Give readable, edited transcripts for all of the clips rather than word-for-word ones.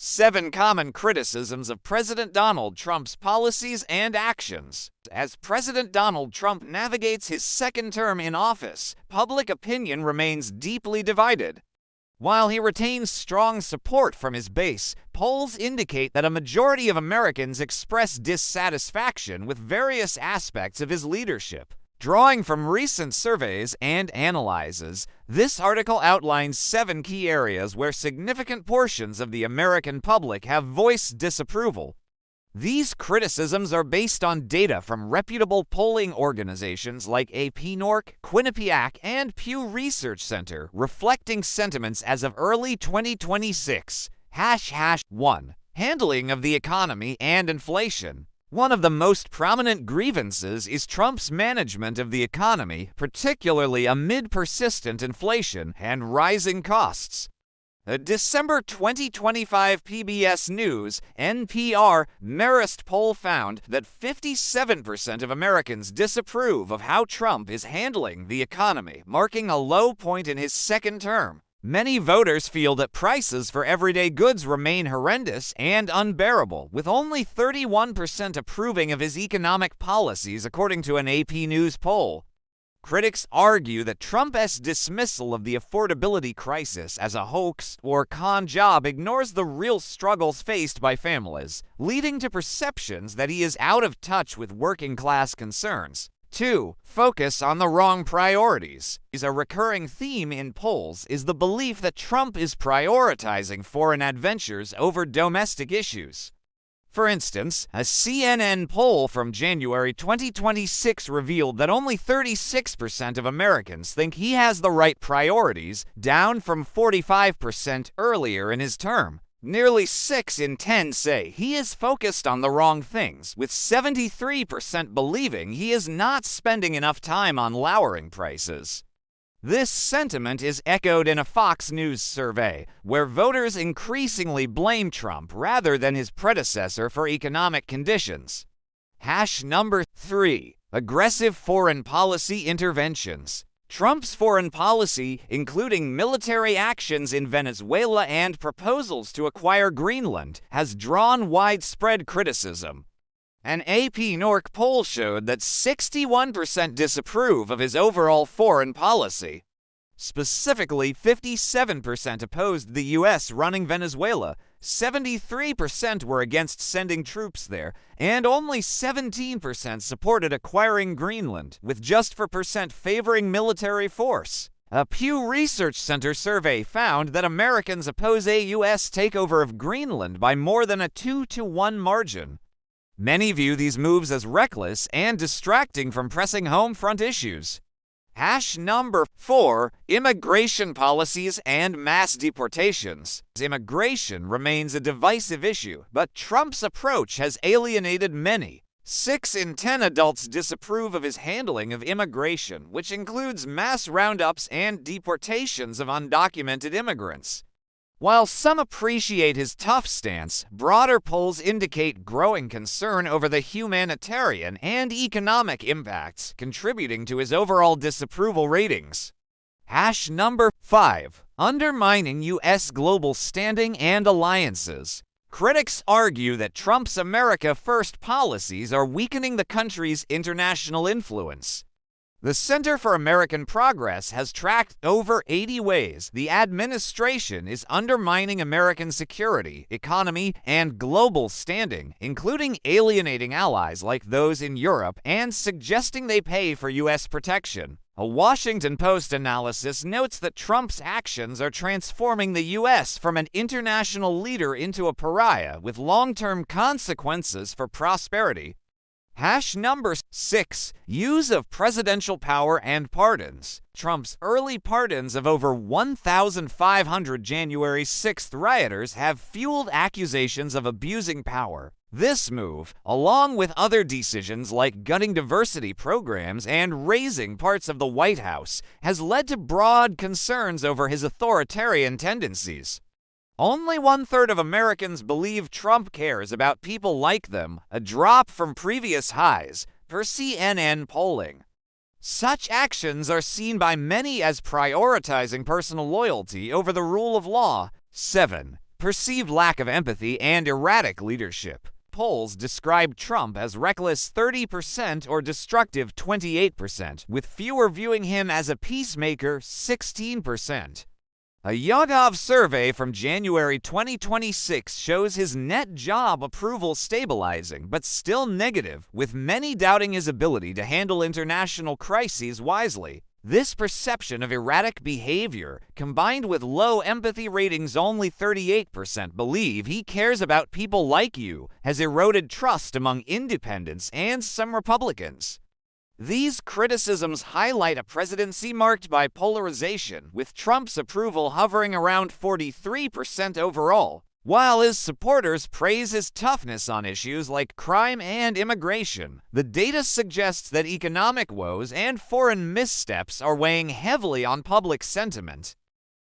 7 Common Criticisms of President Donald Trump's Policies and Actions. As President Donald Trump navigates his second term in office, public opinion remains deeply divided. While he retains strong support from his base, polls indicate that a majority of Americans express dissatisfaction with various aspects of his leadership. Drawing from recent surveys and analyses, this article outlines 7 key areas where significant portions of the American public have voiced disapproval. These criticisms are based on data from reputable polling organizations like AP-NORC, Quinnipiac, and Pew Research Center, reflecting sentiments as of early 2026. #1. Handling of the economy and inflation. One of the most prominent grievances is Trump's management of the economy, particularly amid persistent inflation and rising costs. A December 2025 PBS News (NPR) Marist poll found that 57% of Americans disapprove of how Trump is handling the economy, marking a low point in his second term. Many voters feel that prices for everyday goods remain horrendous and unbearable, with only 31% approving of his economic policies, according to an AP News poll. Critics argue that Trump's dismissal of the affordability crisis as a hoax or con job ignores the real struggles faced by families, leading to perceptions that he is out of touch with working-class concerns. 2. Focus on the wrong priorities. A recurring theme in polls is the belief that Trump is prioritizing foreign adventures over domestic issues. For instance, a CNN poll from January 2026 revealed that only 36% of Americans think he has the right priorities, down from 45% earlier in his term. Nearly 6 in 10 say he is focused on the wrong things, with 73% believing he is not spending enough time on lowering prices. This sentiment is echoed in a Fox News survey, where voters increasingly blame Trump rather than his predecessor for economic conditions. #3. Aggressive foreign policy interventions. Trump's foreign policy, including military actions in Venezuela and proposals to acquire Greenland, has drawn widespread criticism. An AP-NORC poll showed that 61% disapprove of his overall foreign policy. Specifically, 57% opposed the U.S. running Venezuela, 73% were against sending troops there, and only 17% supported acquiring Greenland, with just 4% favoring military force. A Pew Research Center survey found that Americans oppose a U.S. takeover of Greenland by more than a 2-to-1 margin. Many view these moves as reckless and distracting from pressing home front issues. #4. Immigration policies and mass deportations. Immigration remains a divisive issue, but Trump's approach has alienated many. 6 in 10 adults disapprove of his handling of immigration, which includes mass roundups and deportations of undocumented immigrants. While some appreciate his tough stance, broader polls indicate growing concern over the humanitarian and economic impacts, contributing to his overall disapproval ratings. #5. Undermining U.S. global standing and alliances. Critics argue that Trump's America First policies are weakening the country's international influence. The Center for American Progress has tracked over 80 ways the administration is undermining American security, economy, and global standing, including alienating allies like those in Europe and suggesting they pay for U.S. protection. A Washington Post analysis notes that Trump's actions are transforming the U.S. from an international leader into a pariah, with long-term consequences for prosperity. #6. Use of presidential power and pardons. Trump's early pardons of over 1,500 January 6th rioters have fueled accusations of abusing power. This move, along with other decisions like gutting diversity programs and razing parts of the White House, has led to broad concerns over his authoritarian tendencies. Only 1/3 of Americans believe Trump cares about people like them, a drop from previous highs, per CNN polling. Such actions are seen by many as prioritizing personal loyalty over the rule of law. 7. perceived lack of empathy, and erratic leadership. Polls describe Trump as reckless 30% or destructive 28%, with fewer viewing him as a peacemaker 16%. A YouGov survey from January 2026 shows his net job approval stabilizing but still negative, with many doubting his ability to handle international crises wisely. This perception of erratic behavior, combined with low empathy ratings, only 38% believe he cares about people like you, has eroded trust among independents and some Republicans. These criticisms highlight a presidency marked by polarization, with Trump's approval hovering around 43% overall, while his supporters praise his toughness on issues like crime and immigration. The data suggests that economic woes and foreign missteps are weighing heavily on public sentiment.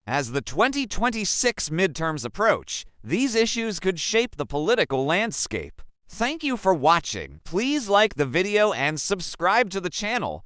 As the 2026 midterms approach, these issues could shape the political landscape. Thank you for watching. Please like the video and subscribe to the channel.